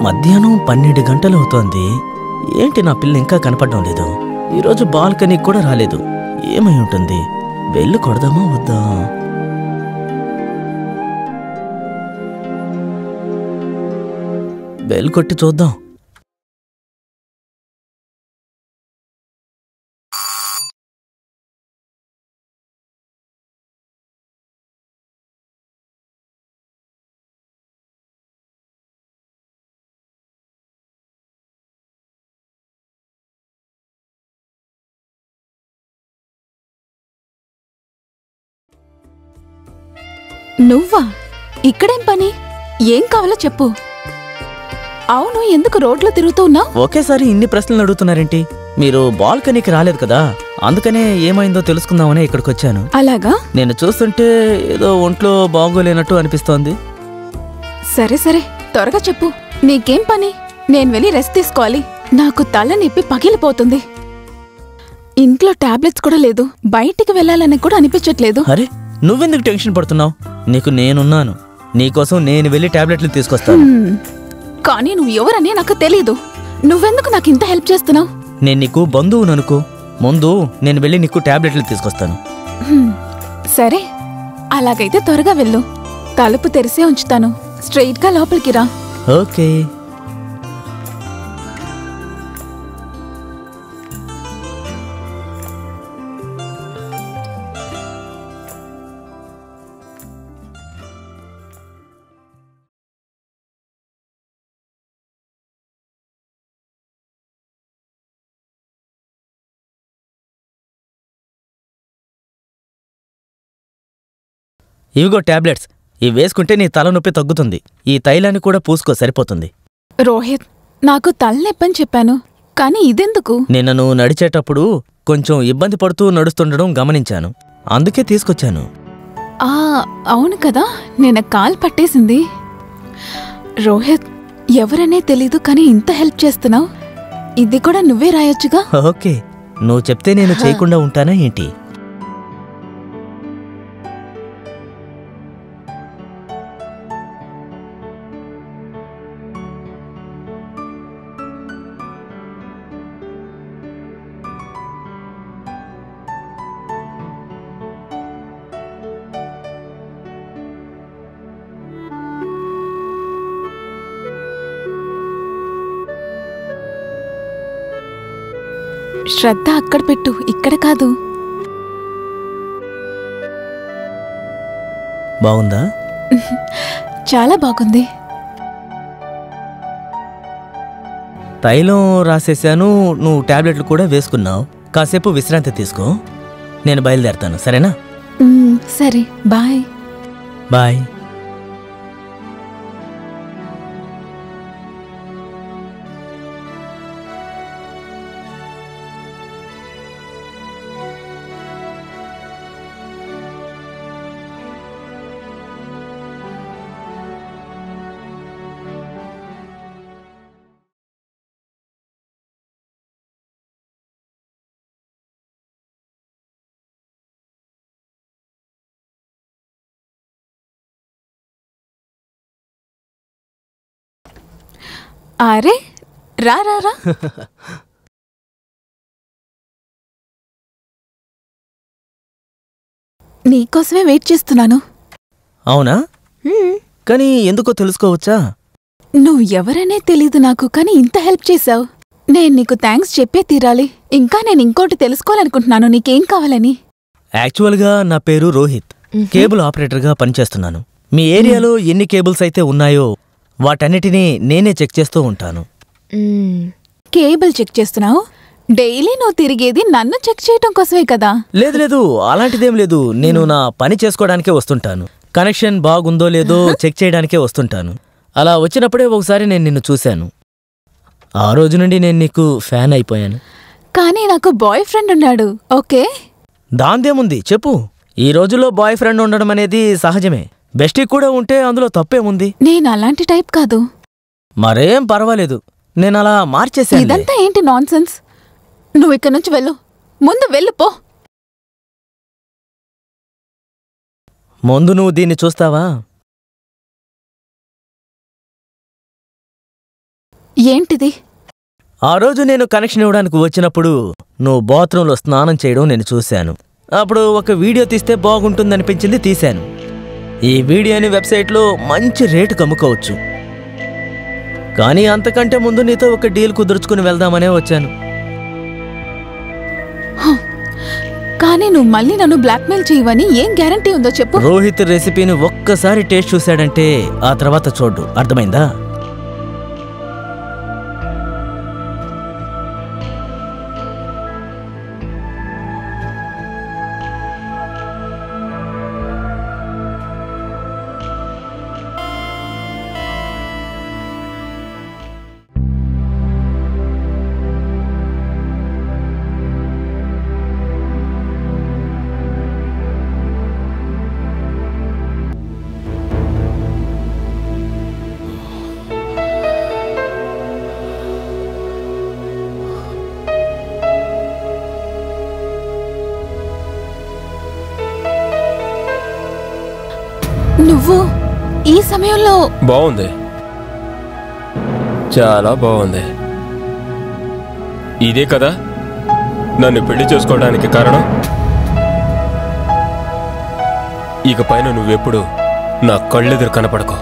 మధ్యాహ్నం 12 గంటలవుతోంది. ఏంటి నా పిల్ల ఇంకా కనపడడం లేదు? ఈరోజు బాల్కనీకి కూడా రాలేదు. ఏమై ఉంటుంది? బెల్లు కొడదామా వద్దా? బెల్ కొట్టి చూద్దాం. నువ్వా? ఇక్కడేం పని? ఏం కావాలో చెప్పు. అవును, ఎందుకు రోడ్లో తిరుగుతున్నావు? ఒకేసారి ఇన్ని ప్రశ్నలు అడుగుతున్నారేంటి? మీరు బాల్కనీకి రాలేదు కదా, అందుకనే ఏమైందో తెలుసుకుందామని ఇక్కడికొచ్చాను. అలాగా? నేను చూస్తుంటే ఏదో ఒంట్లో బాగోలేనట్టు అనిపిస్తోంది. సరే సరే, త్వరగా చెప్పు. నీకేం పని? నేను వెళ్ళి రెస్ట్ తీసుకోవాలి. నాకు తల నొప్పి పగిలిపోతుంది. ఇంట్లో టాబ్లెట్స్ కూడా లేదు. బయటికి వెళ్ళాలని కూడా అనిపించట్లేదు. అరే, నువ్వెందుకు టెన్షన్ పడుతున్నావు? నీకు నేనున్నాను. నీకోసం నేను వెళ్ళి టాబ్లెట్లు తీసుకొస్తాను. కానీ నువ్వు ఎవరని నాకు తెలీదు. నువ్వెందుకు నాకు ఇంత హెల్ప్ చేస్తున్నావు? నేను నీకు బంధువుననుకో. ముందు నేను వెళ్ళి నీకు టాబ్లెట్లు తీసుకొస్తాను. సరే, అలాగైతే త్వరగా వెళ్ళు. తలుపు తెరిసే ఉంచుతాను. స్ట్రెయిట్ గా లోపలికి రా. ఓకే. ఇవిగో టాబ్లెట్స్. ఇవి వేసుకుంటే నీ తలనొప్పి తగ్గుతుంది. ఈ తైలాన్ని కూడా పూసుకో, సరిపోతుంది. రోహిత్, నాకు తలనొప్పని చెప్పాను, కానీ ఇదెందుకు? నిన్న నువ్వు నడిచేటప్పుడు కొంచెం ఇబ్బంది పడుతూ నడుస్తుండడం గమనించాను. అందుకే తీసుకొచ్చాను. అవును కదా, నిన్న కాల్ పట్టేసింది. రోహిత్, ఎవరనే తెలీదు, కానీ ఇంత హెల్ప్ చేస్తున్నావు. ఇది కూడా నువ్వే రాయొచ్చుగా. ఓకే, నువ్వు చెప్తే నేను చేయకుండా ఉంటానా ఏంటి? శ్రద్ధ అక్కడ పెట్టు, ఇక్కడ కాదు. బాగుందా? చాలా బాగుంది. తైలం రాసేశాను, నువ్వు టాబ్లెట్లు కూడా వేసుకున్నావు. కాసేపు విశ్రాంతి తీసుకో. నేను బయలుదేరతాను, సరేనా? సరే, బాయ్. బాయ్. అరే, రా రా రా. నీకోసమే వెయిట్ చేస్తున్నాను. అవునా? కానీ ఎందుకో తెలుసుకోవచ్చా? నువ్వు ఎవరనే తెలీదు నాకు, కానీ ఇంత హెల్ప్ చేశావు. నేను నీకు థ్యాంక్స్ చెప్పే తీరాలి. ఇంకా నేను ఇంకోటి తెలుసుకోవాలనుకుంటున్నాను. నీకేం కావాలని? యాక్చువల్గా నా పేరు రోహిత్. కేబుల్ ఆపరేటర్గా పనిచేస్తున్నాను. మీ ఏరియాలో ఎన్ని కేబుల్స్ అయితే ఉన్నాయో వాటన్నిటినీ నేనే చెక్ చేస్తూ ఉంటాను. కేబుల్ చెక్ చేస్తున్నావు? డైలీ నువ్వు తిరిగేది నన్ను చెక్ చేయటం కోసమే కదా? లేదు లేదు, అలాంటిదేం లేదు. నేను నా పని చేసుకోవడానికే వస్తుంటాను. కనెక్షన్ బాగుందో లేదో చెక్ చేయడానికే వస్తుంటాను. అలా వచ్చినప్పుడే ఒకసారి నేను నిన్ను చూశాను. ఆ రోజు నుండి నేను నీకు ఫ్యాన్ అయిపోయాను. కానీ నాకు బాయ్ ఫ్రెండ్ ఉన్నాడు. ఓకే, దాందేముంది చెప్పు. ఈ రోజుల్లో బాయ్ ఫ్రెండ్ ఉండడం అనేది సహజమే. బెస్టీ కూడా ఉంటే అందులో తప్పేముంది? నేను అలాంటి టైప్ కాదు. మరేం పర్వాలేదు, నేను అలా మార్చేసాను. ఇదంతా ఏంటి నాన్సెన్స్? నువ్వు ఇక్కడి నుంచి వెళ్ళు. ముందు వెళ్ళిపో. ముందు నువ్వు దీన్ని చూస్తావా? ఏంటిది? ఆ రోజు నేను కనెక్షన్ ఇవ్వడానికి వచ్చినప్పుడు నువ్వు బాత్రూంలో స్నానం చేయడం నేను చూశాను. అప్పుడు ఒక వీడియో తీస్తే బాగుంటుందనిపించింది, తీశాను. ఈ వీడియోని వెబ్సైట్లో మంచి రేటుకు అమ్ముకోవచ్చు. కానీ అంతకంటే ముందు నీతో ఒక డీల్ కుదుర్చుకుని వెళ్దామనే వచ్చాను. కానీ నువ్వు మళ్ళీ నన్ను బ్లాక్మెయిల్ చేయవని ఏం గ్యారంటీ ఉందో చెప్పు. రోహిత్ రెసిపీని ఒక్కసారి టేస్ట్ చూశాడంటే ఆ తర్వాత చూడ్డు, అర్థమైందా? నువ్వు ఈ సమయంలో బాగుంది, చాలా బాగుంది. ఇదే కదా నన్ను పెళ్లి చేసుకోవడానికి కారణం? ఇక పైన నువ్వెప్పుడు నా కళ్ళెదురు కనపడకు.